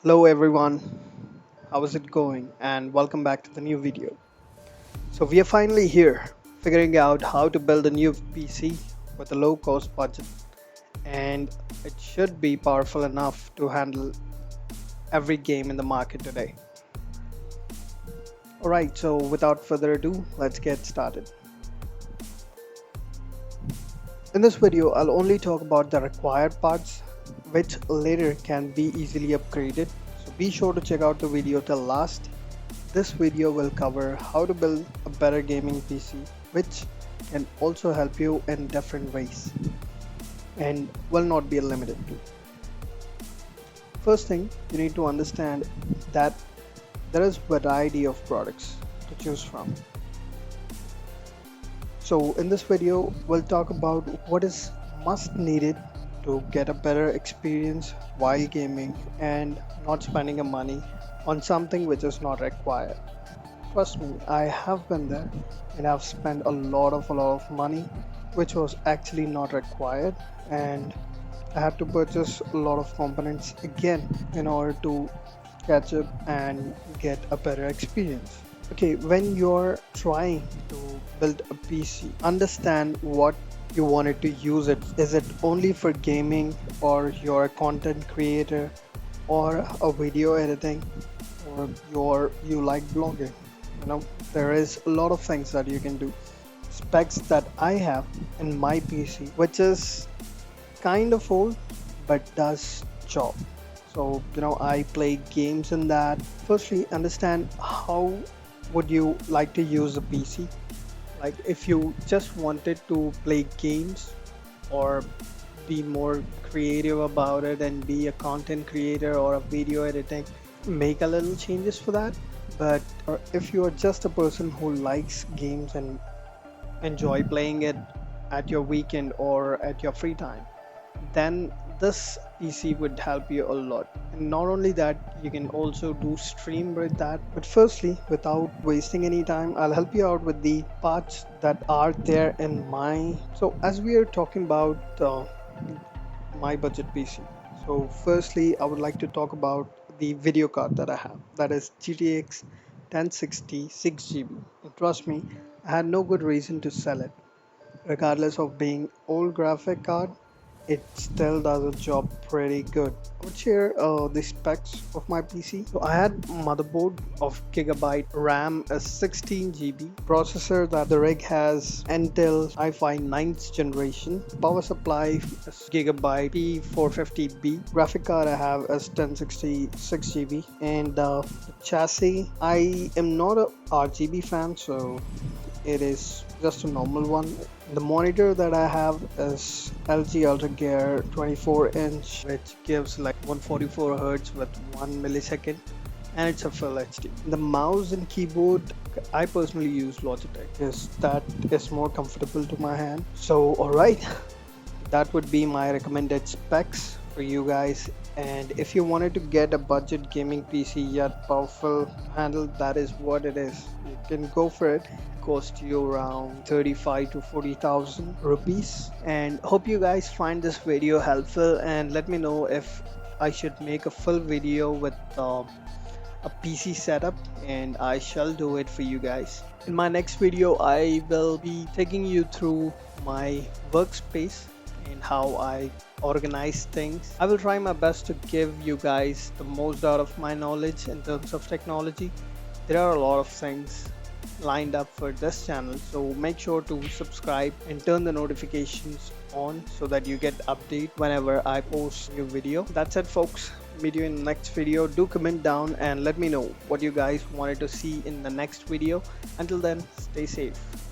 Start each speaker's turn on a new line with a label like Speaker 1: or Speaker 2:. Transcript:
Speaker 1: Hello everyone, how is it going? And welcome back to the new video. So we are finally here, figuring out how to build a new PC with a low cost budget, and it should be powerful enough to handle every game in the market today. Alright, so without further ado, let's get started. In this video, I'll only talk about the required parts, which later can be easily upgraded. So be sure to check out the video till last. This video will cover how to build a better gaming PC, which can also help you in different ways and will not be limited to. First thing, you need to understand that there is variety of products to choose from. So in this video, we'll talk about what is must needed to get a better experience while gaming and not spending a money on something which is not required. Trust me, I have been there and I've spent a lot of money which was actually not required, and I had to purchase a lot of components again in order to catch up and get a better experience. Okay, when you're trying to build a PC, understand what you wanted to use it. Is it only for gaming, or you're a content creator, or a video editing, or you like blogging? There is a lot of things that you can do. Specs that I have in my PC, which is kind of old but does job. So I play games in that. Firstly, understand how would you like to use a PC. Like if you just wanted to play games or be more creative about it and be a content creator or a video editing, make a little changes for that. But or if you are just a person who likes games and enjoy playing it at your weekend or at your free time, then this PC would help you a lot. And not only that, you can also do stream with that. But firstly, without wasting any time, I'll help you out with the parts that are there in my. So as we are talking about my budget PC, so firstly I would like to talk about the video card that I have, that is GTX 1060 6GB. And trust me, I had no good reason to sell it. Regardless of being old graphic card, it still does a job pretty good. I would share the specs of my PC. So I had motherboard of gigabyte, RAM is 16GB, processor that the rig has Intel i5 9th generation, power supply is gigabyte P450B, graphic card I have is 1060 6GB, and the chassis, I am not a RGB fan, so it is just a normal one. The monitor that I have is LG Ultra Gear 24-inch, which gives like 144 Hz with 1 millisecond, and it's a full HD. The mouse and keyboard, I personally use Logitech because that is more comfortable to my hand. So alright, that would be my recommended specs for you guys. And if you wanted to get a budget gaming PC yet powerful handle, that is what it is. You can go for it. Cost you around 35 to 40,000 rupees. And hope you guys find this video helpful, and let me know if I should make a full video with a PC setup, and I shall do it for you guys. In my next video, I will be taking you through my workspace and how I organize things. I will try my best to give you guys the most out of my knowledge in terms of technology. There are a lot of things lined up for this channel, so make sure to subscribe and turn the notifications on so that you get update whenever I post new video. That's it folks, meet you in the next video. Do comment down and let me know what you guys wanted to see in the next video. Until then, stay safe.